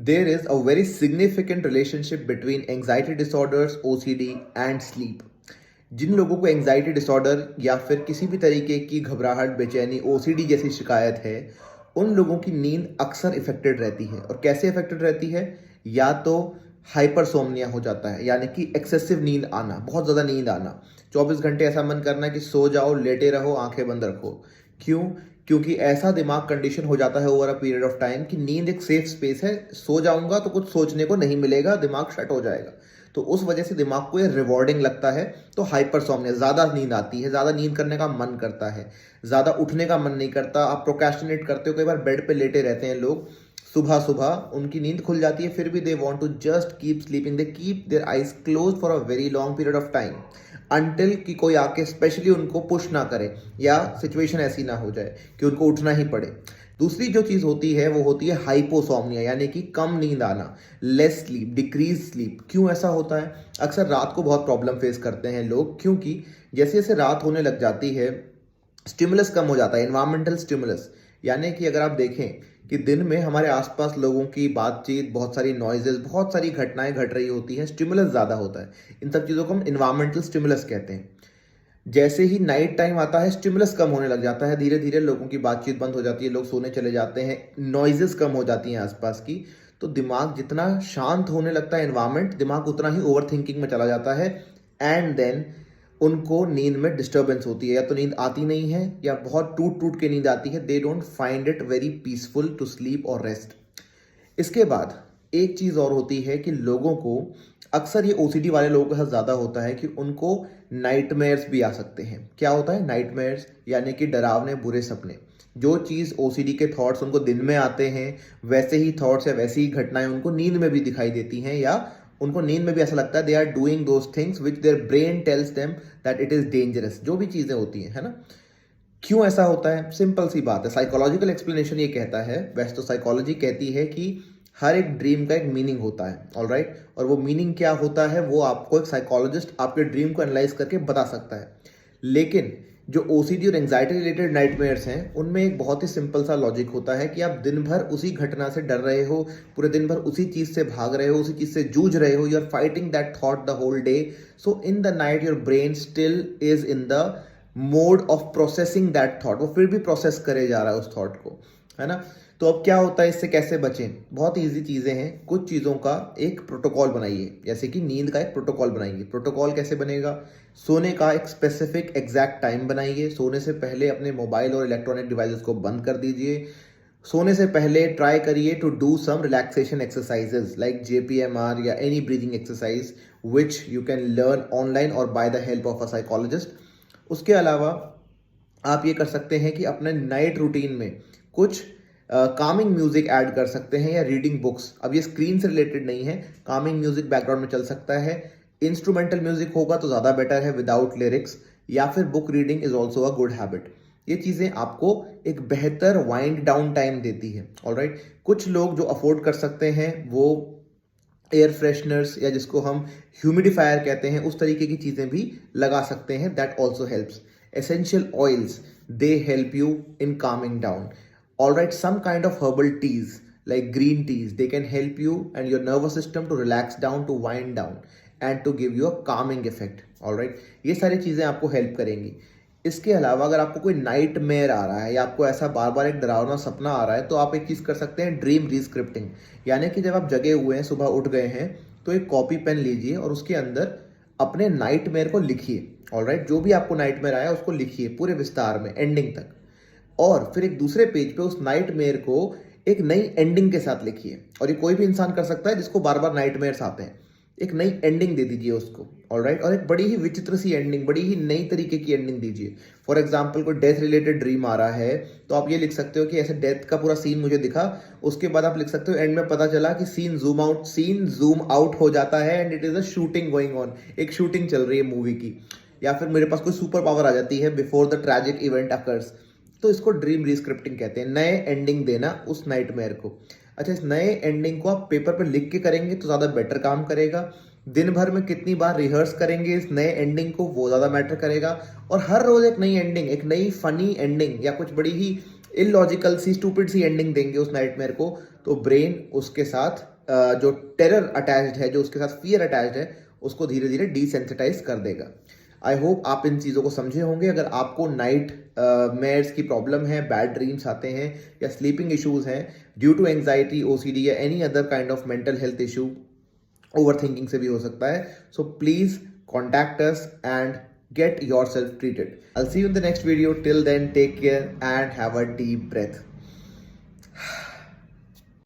there is a very significant relationship between anxiety disorders, OCD and sleep. जिन लोगों को anxiety disorder या फिर किसी भी तरीके की घबराहट, बेचैनी, ओसीडी जैसी शिकायत है, उन लोगों की नींद अक्सर इफेक्टेड रहती है। और कैसे इफेक्टेड रहती है? या तो हाइपरसोमनिया हो जाता है, यानी कि एक्सेसिव नींद आना, बहुत ज़्यादा नींद आना, 24 घंटे ऐसा मन करना कि सो जाओ, लेटे रहो, आंखें बंद रखो। क्यों? क्योंकि ऐसा दिमाग कंडीशन हो जाता है over a period of time कि नींद एक सेफ स्पेस है, सो जाऊंगा तो कुछ सोचने को नहीं मिलेगा, दिमाग शट हो जाएगा। तो उस वजह से दिमाग को ये रिवॉर्डिंग लगता है, तो हाइपरसोमनिया, ज़्यादा नींद आती है, ज़्यादा नींद करने का मन करता है, ज़्यादा उठने का मन नहीं करता, आप प्रोक्रेस्टिनेट करते हो, कई बार बेड पे लेटे रहते हैं लोग, सुबह सुबह उनकी नींद खुल जाती है, फिर भी they want to just keep sleeping, they keep their eyes close for a very long period of time until कि कोई आके स्पेशली उनको पुश ना करे या सिचुएशन ऐसी ना हो जाए कि उनको उठना ही पड़े। दूसरी जो चीज़ होती है वो होती है हाइपोसोमनिया, यानी कि कम नींद आना, लेस स्लीप, डिक्रीज स्लीप। क्यों ऐसा होता है? अक्सर रात को बहुत प्रॉब्लम फेस करते हैं लोग, क्योंकि जैसे जैसे रात होने लग जाती है, स्टिमुलस कम हो जाता है, एनवायरमेंटल स्टिमुलस। यानी कि अगर आप देखें कि दिन में हमारे आसपास लोगों की बातचीत, बहुत सारी नॉइजेस, बहुत सारी घटनाएं घट रही होती हैं, स्टिमुलस ज़्यादा होता है। इन सब चीज़ों को हम एनवायरमेंटल स्टिमुलस कहते हैं। जैसे ही नाइट टाइम आता है, स्टिमुलस कम होने लग जाता है, धीरे धीरे लोगों की बातचीत बंद हो जाती है, लोग सोने चले जाते हैं, नॉइजेस कम हो जाती हैं आसपास की। तो दिमाग जितना शांत होने लगता है एनवायरमेंट, दिमाग उतना ही ओवर थिंकिंग में चला जाता है, एंड देन उनको नींद में डिस्टर्बेंस होती है, या तो नींद आती नहीं है या बहुत टूट टूट के नींद आती है। They don't find it very peaceful to sleep और रेस्ट। इसके बाद एक चीज़ और होती है कि लोगों को, अक्सर ये ओसीडी वाले लोगों के साथ ज़्यादा होता है कि उनको नाइटमेयर्स भी आ सकते हैं। क्या होता है नाइटमेयर्स? यानी कि डरावने बुरे सपने। जो चीज़ ओसीडी के थॉट्स उनको दिन में आते हैं, वैसे ही थॉट्स या वैसी ही घटनाएं उनको नींद में भी दिखाई देती हैं, या उनको नींद में भी ऐसा लगता है they are doing those things which their brain tells them that it is dangerous. जो भी चीज़ें होती हैं, है ना? क्यों ऐसा होता है? सिंपल सी बात है, साइकोलॉजिकल एक्सप्लेनेशन ये कहता है, वैसे तो साइकोलॉजी कहती है कि हर एक ड्रीम का एक मीनिंग होता है, ऑलराइट? और वो मीनिंग क्या होता है वो आपको एक साइकोलॉजिस्ट आपके ड्रीम को एनालाइज करके बता सकता है। लेकिन जो ओसीडी और एंजाइटी रिलेटेड नाइटमेयर्स हैं, उनमें एक बहुत ही सिंपल सा लॉजिक होता है कि आप दिन भर उसी घटना से डर रहे हो, पूरे दिन भर उसी चीज़ से भाग रहे हो, उसी चीज़ से जूझ रहे हो, you are fighting that thought the whole day. So in the night your brain still is in the mode of processing that thought, वो फिर भी प्रोसेस करे जा रहा है उस थॉट को, है ना? तो अब क्या होता है, इससे कैसे बचें? बहुत ईजी चीज़ें हैं। कुछ चीज़ों का एक प्रोटोकॉल बनाइए, जैसे कि नींद का एक प्रोटोकॉल बनाइए। प्रोटोकॉल कैसे बनेगा? सोने का एक स्पेसिफिक एग्जैक्ट टाइम बनाइए। सोने से पहले अपने मोबाइल और इलेक्ट्रॉनिक डिवाइसेस को बंद कर दीजिए। सोने से पहले ट्राई करिए to do some relaxation exercises like JPMR या any breathing exercise which you can learn online और by the help of a psychologist. उसके अलावा आप ये कर सकते हैं कि अपने नाइट रूटीन में कुछ कामिंग म्यूजिक ऐड कर सकते हैं, या रीडिंग बुक्स। अब ये स्क्रीन से रिलेटेड नहीं है, कामिंग म्यूजिक बैकग्राउंड में चल सकता है। इंस्ट्रूमेंटल म्यूजिक होगा तो ज़्यादा बेटर है, विदाउट लिरिक्स। या फिर book reading is also a good habit. ये चीज़ें आपको एक बेहतर वाइंड डाउन टाइम देती है, ऑलराइट? कुछ लोग जो अफोर्ड कर सकते हैं वो एयर फ्रेशनर्स, या जिसको हम ह्यूमिडिफायर कहते हैं, उस तरीके की चीज़ें भी लगा सकते हैं। That also helps. Essential oils, they help you in Kameng down. Alright, some kind of herbal teas like green teas, they can help you and your nervous system to relax down, to wind down and to give you a calming effect. Alright, ये सारी चीज़ें आपको help करेंगी। इसके अलावा अगर आपको कोई नाइट मेयर आ रहा है, या आपको ऐसा बार बार एक डरावना सपना आ रहा है, तो आप एक चीज़ कर सकते हैं, ड्रीम रीस्क्रिप्टिंग। यानी कि जब आप जगे हुए हैं, सुबह उठ गए हैं, तो एक कॉपी पेन लीजिए और उसके अंदर अपने नाइट मेयर को लिखिए। ऑलराइट, जो भी आपको नाइट मेयर आया उसको लिखिए पूरे विस्तार में, एंडिंग तक। और फिर एक दूसरे पेज पे उस नाइटमेयर को एक नई एंडिंग के साथ लिखिए। और ये कोई भी इंसान कर सकता है जिसको बार बार नाइटमेयर्स आते हैं। एक नई एंडिंग दे दीजिए उसको, ऑलराइट? और एक बड़ी ही विचित्र सी एंडिंग, बड़ी ही नई तरीके की एंडिंग दीजिए। फॉर एग्जाम्पल, कोई डेथ रिलेटेड ड्रीम आ रहा है, तो आप ये लिख सकते हो कि ऐसे डेथ का पूरा सीन मुझे दिखा। उसके बाद आप लिख सकते हो एंड में पता चला कि सीन जूम आउट हो जाता है and it is a shooting going on, एक शूटिंग चल रही है मूवी की। या फिर मेरे पास कोई सुपर पावर आ जाती है before the tragic event occurs. तो इसको ड्रीम रीस्क्रिप्टिंग कहते हैं, नए एंडिंग देना उस नाइटमेयर को। अच्छा, इस नए एंडिंग को आप पेपर पर लिख के करेंगे तो ज़्यादा बेटर काम करेगा। दिन भर में कितनी बार रिहर्स करेंगे इस नए एंडिंग को, वो ज़्यादा मैटर करेगा। और हर रोज़ एक नई एंडिंग, एक नई फनी एंडिंग, या कुछ बड़ी ही इलॉजिकल सी, स्टूपिड सी एंडिंग देंगे उस नाइटमेयर को, तो ब्रेन उसके साथ जो टेरर अटैच्ड है, जो उसके साथ फियर अटैच्ड है, उसको धीरे धीरे डिसेंसिटाइज कर देगा। आई होप आप इन चीज़ों को समझे होंगे। अगर आपको नाइट मेयर्स की प्रॉब्लम है, बैड ड्रीम्स आते हैं या स्लीपिंग इश्यूज हैं ड्यू टू एंग्जाइटी, ओसीडी या any other kind of mental health issue, over thinking से भी हो सकता है, so please contact us and get yourself treated. I'll see you in the next video. Till then, take care and have a deep breath.